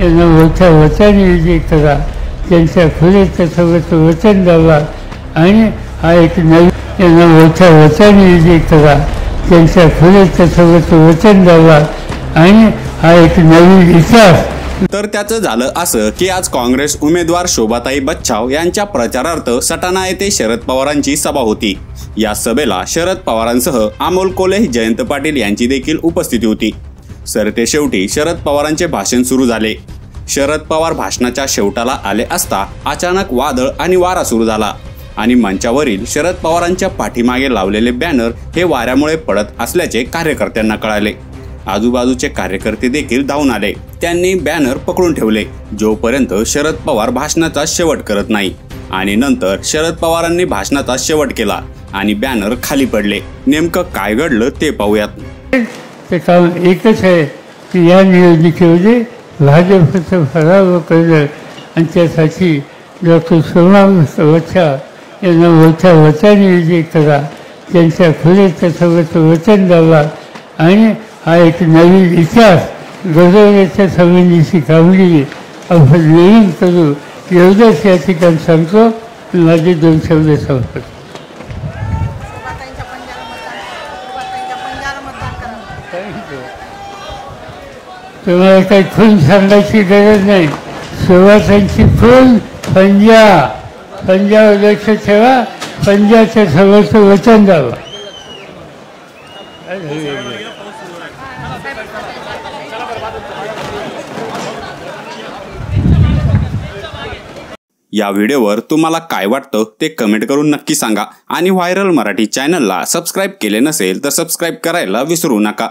यांना मोठ्या वचाने विजय करा, त्यांच्या खुलेचं सगळं वचन द्यावा आणि हा एक नवीन यांना मोठ्या वचाने विजय करा, त्यांच्या खुलेचं सगळं वचन द्यावा आणि हा एक नवीन इतिहास. तर त्याचं झालं असं की आज काँग्रेस उमेदवार शोभाताई बच्छाव यांच्या प्रचारार्थ सटाणा येथे शरद पवारांची सभा होती. या सभेला शरद पवारांसह अमोल कोल्हे, जयंत पाटील यांची देखील उपस्थिती होती. सरते शेवटी शरद पवारांचे भाषण सुरू झाले. शरद पवार भाषणाच्या शेवटाला आले असता अचानक वादळ आणि वारा सुरू झाला आणि मंचावरील शरद पवारांच्या पाठीमागे लावलेले बॅनर हे वाऱ्यामुळे पडत असल्याचे कार्यकर्त्यांना कळाले. आजूबाजूचे कार्यकर्ते देखील धावून आले. त्यांनी बॅनर पकडून ठेवले जोपर्यंत शरद पवार भाषणाचा शेवट करत नाही आणि नंतर शरद पवारांनी भाषणाचा शेवट केला आणि बॅनर खाली पडले. नेमकं काय घडलं ते पाहूयात. ते काम एकच आहे की या निवडणुकीमध्ये भाजपचं पराभव करणं आणि त्यासाठी डॉक्टर सोमनाथ बच्छाव यांना मोठ्या वचाने विजय करा, त्यांच्या खुलेचं सगळं वचन द्यावा आणि हा एक नवीन इतिहास घडवण्याच्या संबंधीची कामगिरी आपण नवीन करू एवढंच या ठिकाणी सांगतो. माझे 2 शब्द सांगतो. तुम्हाला काही खून सांगायची गरज नाही. शोभाताईंची खून पंजावर लक्ष ठेवा, पंजाच्या सगळं वचन द्यावं. या व्हिडिओवर तुम्हाला काय वाटतं ते कमेंट करून नक्की सांगा आणि व्हायरल मराठी चॅनलला सबस्क्राईब केले नसेल तर सबस्क्राईब करायला विसरू नका.